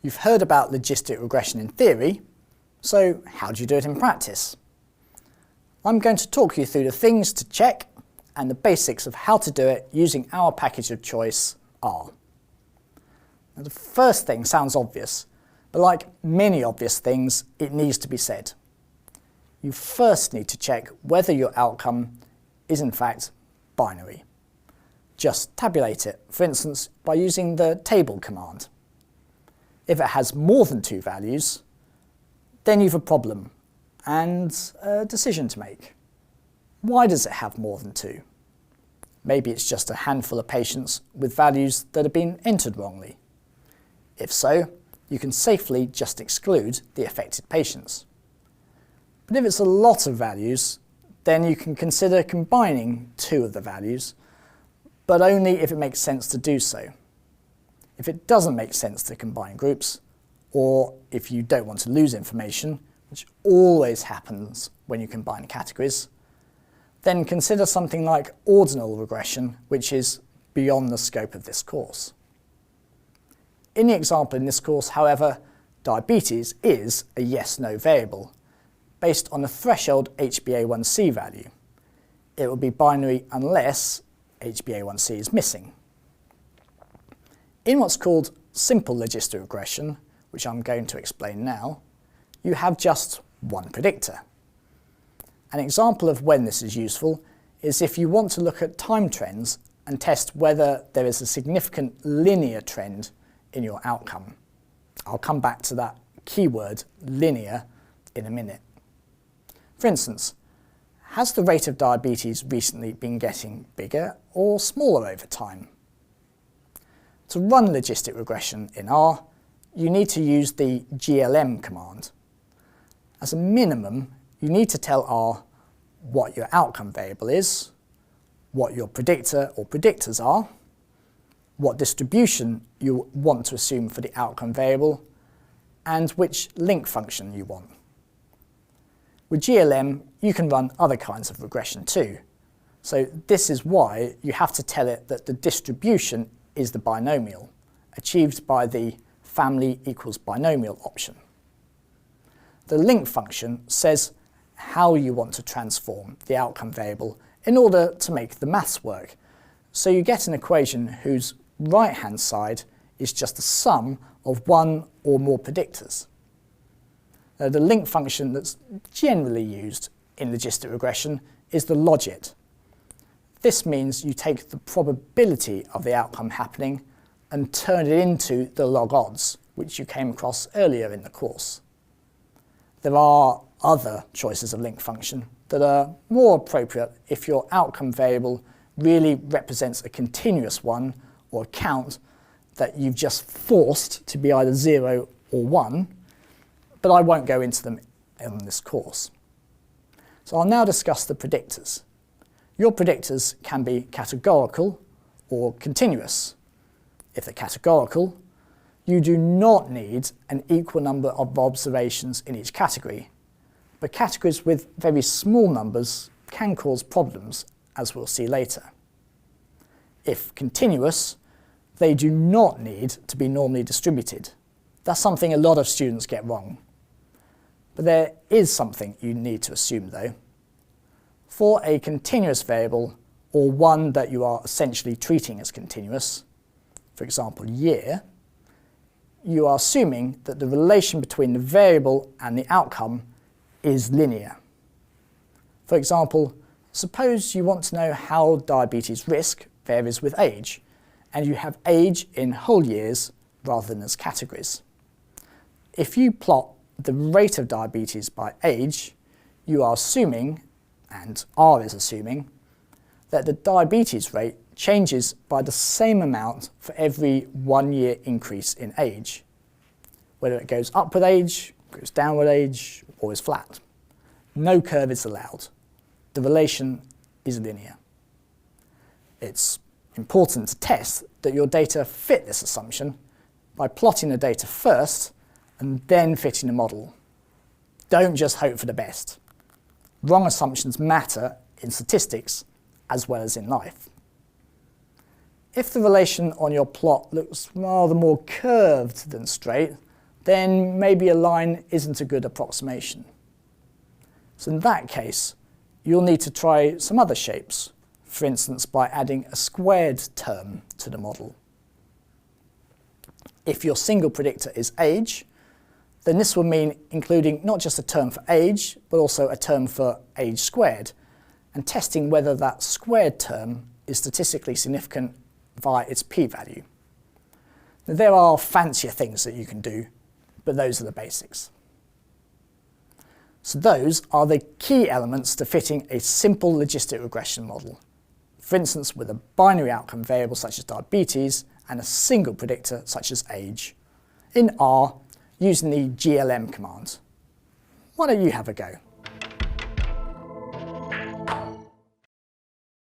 You've heard about logistic regression in theory, so how do you do it in practice? I'm going to talk you through the things to check and the basics of how to do it using our package of choice, R. Now, the first thing sounds obvious, but like many obvious things, it needs to be said. You first need to check whether your outcome is in fact binary. Just tabulate it, for instance, by using the table command. If it has more than 2 values, then you've a problem and a decision to make. Why does it have more than 2? Maybe it's just a handful of patients with values that have been entered wrongly. If so, you can safely just exclude the affected patients. But if it's a lot of values, then you can consider combining 2 of the values, but only if it makes sense to do so. If it doesn't make sense to combine groups, or if you don't want to lose information, which always happens when you combine categories, then consider something like ordinal regression, which is beyond the scope of this course. In the example in this course, however, diabetes is a yes-no variable, based on a threshold HbA1c value. It will be binary unless HbA1c is missing. In what's called simple logistic regression, which I'm going to explain now, you have just one predictor. An example of when this is useful is if you want to look at time trends and test whether there is a significant linear trend in your outcome. I'll come back to that keyword, linear, in a minute. For instance, has the rate of diabetes recently been getting bigger or smaller over time? To run logistic regression in R, you need to use the glm command. As a minimum, you need to tell R what your outcome variable is, what your predictor or predictors are, what distribution you want to assume for the outcome variable, and which link function you want. With glm, you can run other kinds of regression too. So this is why you have to tell it that the distribution is the binomial, achieved by the family equals binomial option. The link function says how you want to transform the outcome variable in order to make the maths work. So you get an equation whose right-hand side is just the sum of one or more predictors. The link function that's generally used in logistic regression is the logit. This means you take the probability of the outcome happening and turn it into the log odds, which you came across earlier in the course. There are other choices of link function that are more appropriate if your outcome variable really represents a continuous one or a count that you've just forced to be either 0 or 1, but I won't go into them in this course. So I'll now discuss the predictors. Your predictors can be categorical or continuous. If they're categorical, you do not need an equal number of observations in each category, but categories with very small numbers can cause problems, as we'll see later. If continuous, they do not need to be normally distributed. That's something a lot of students get wrong. But there is something you need to assume though. For a continuous variable, or one that you are essentially treating as continuous, for example year, you are assuming that the relation between the variable and the outcome is linear. For example, suppose you want to know how diabetes risk varies with age, and you have age in whole years rather than as categories. If you plot the rate of diabetes by age, you are assuming, and R is assuming, that the diabetes rate changes by the same amount for every 1 year increase in age, whether it goes up with age, goes down with age, or is flat. No curve is allowed. The relation is linear. It's important to test that your data fit this assumption by plotting the data first and then fitting the model. Don't just hope for the best. Wrong assumptions matter in statistics as well as in life. If the relation on your plot looks rather more curved than straight, then maybe a line isn't a good approximation. So in that case, you'll need to try some other shapes, for instance by adding a squared term to the model. If your single predictor is age, then this will mean including not just a term for age, but also a term for age squared, and testing whether that squared term is statistically significant via its p-value. Now, there are fancier things that you can do, but those are the basics. So those are the key elements to fitting a simple logistic regression model, for instance with a binary outcome variable such as diabetes and a single predictor such as age, in R using the glm command. Why don't you have a go?